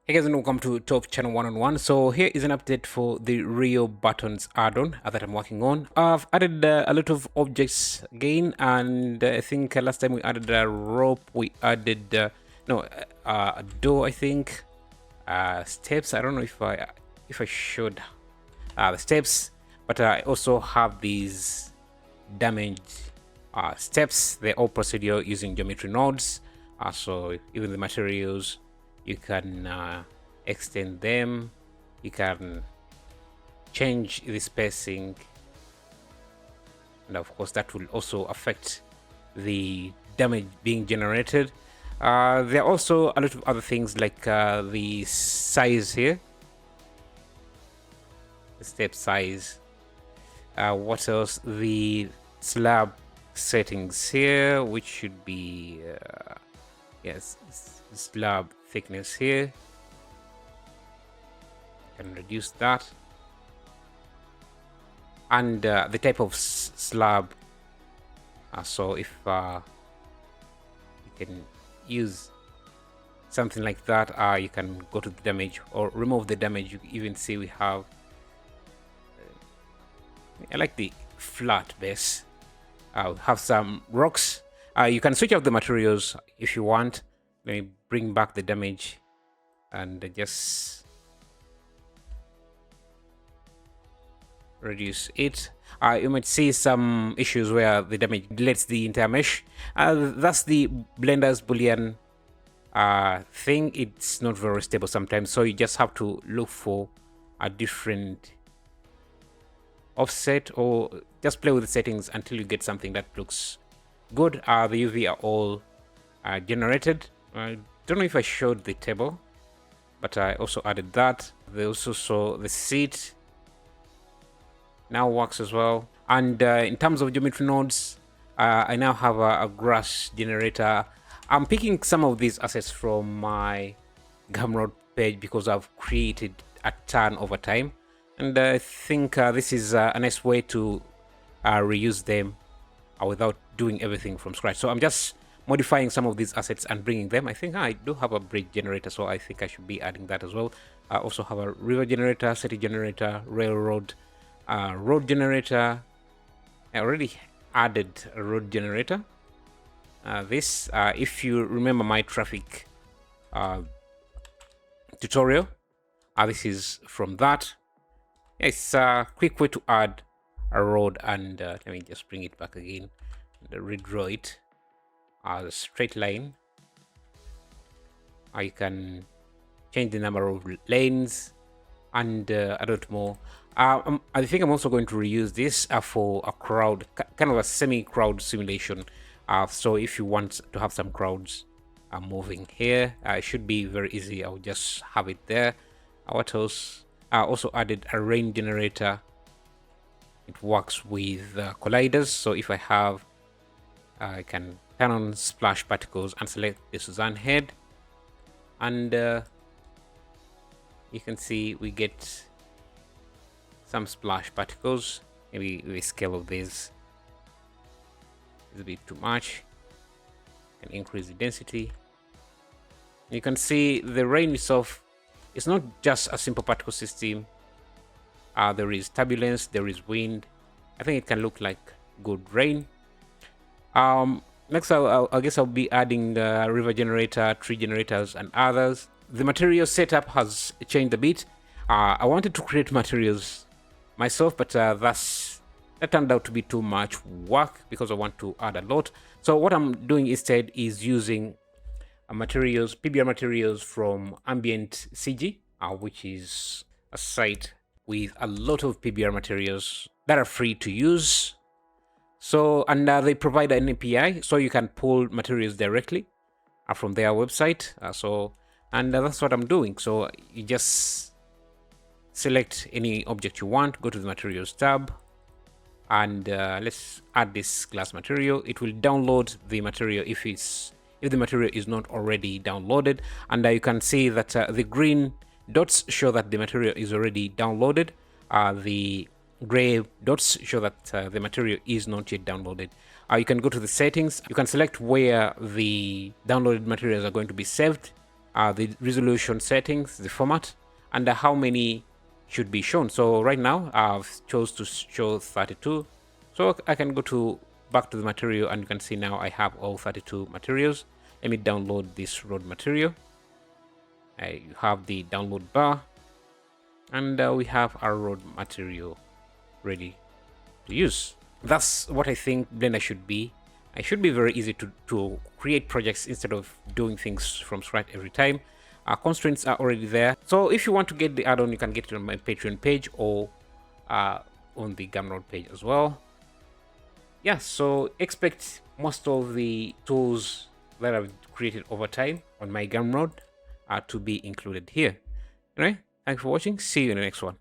Hey guys, and welcome to Top Channel 1-on-1. So here is an update for the Rio buttons add-on that I'm working on. I've added a lot of objects again, and I think last time we added a rope, we added a door, I think, steps. I don't know if I showed the steps, but I also have these damaged steps. They're all procedural using geometry nodes. So even the materials, you can extend them, you can change the spacing, and of course that will also affect the damage being generated. There are also a lot of other things like the size here, the step size. What else? The slab settings here, which should be yes, slab thickness here. Can reduce that, and the type of slab. So if you can use something like that, you can go to the damage or remove the damage. You even see we have I like the flat base. Have some rocks. You can switch out the materials if you want. Let me bring back the damage and just reduce it. You might see some issues where the damage deletes the entire mesh. That's the Blender's Boolean thing. It's not very stable sometimes, so you just have to look for a different offset or just play with the settings until you get something that looks good. The UV are all generated. I don't know if I showed the table, but I also added that. They also saw the seat now works as well. And in terms of geometry nodes, I now have a grass generator. I'm picking some of these assets from my Gumroad page because I've created a ton over time, and I think this is a nice way to reuse them without doing everything from scratch. So I'm just modifying some of these assets and bringing them. I think I do have a bridge generator, so I think I should be adding that as well. I also have a river generator, city generator, railroad, road generator. I already added a road generator. This, if you remember my traffic tutorial, this is from that. It's a quick way to add a road, and let me just bring it back again and redraw it as a straight line. You can change the number of lanes and a lot more. I think I'm also going to reuse this for a crowd, kind of a semi-crowd simulation. So if you want to have some crowds moving here, it should be very easy. I'll just have it there. What else? I also added a rain generator. It works with colliders. So if I have, I can turn on splash particles and select the Suzanne head, and you can see we get some splash particles. Maybe the scale of this is a bit too much. Can increase the density. You can see the rain itself. It's not just a simple particle system. There is turbulence, there is wind. I think it can look like good rain. Next, I guess I'll be adding the river generator, tree generators, and others. The material setup has changed a bit. I wanted to create materials myself, but that turned out to be too much work because I want to add a lot. So what I'm doing instead is using materials, PBR materials from Ambient CG, which is a site with a lot of PBR materials that are free to use. So, and they provide an API, so you can pull materials directly from their website. And that's what I'm doing. So you just select any object you want, go to the materials tab, and let's add this glass material. It will download the material if the material is not already downloaded, and you can see that the green dots show that the material is already downloaded. The gray dots show that the material is not yet downloaded. You can go to the settings. You can select where the downloaded materials are going to be saved. the resolution settings, the format, and how many should be shown. So right now I've chose to show 32. So I can go to back to the material, and you can see now I have all 32 materials. Let me download this road material. You have the download bar, and we have our road material ready to use. That's what I think Blender should be. It should be very easy to create projects instead of doing things from scratch every time. Our constraints are already there. So if you want to get the add-on, you can get it on my Patreon page or on the Gumroad page as well. Yeah, so expect most of the tools that I've created over time on my Gumroad to be included here. Anyway, thanks for watching. See you in the next one.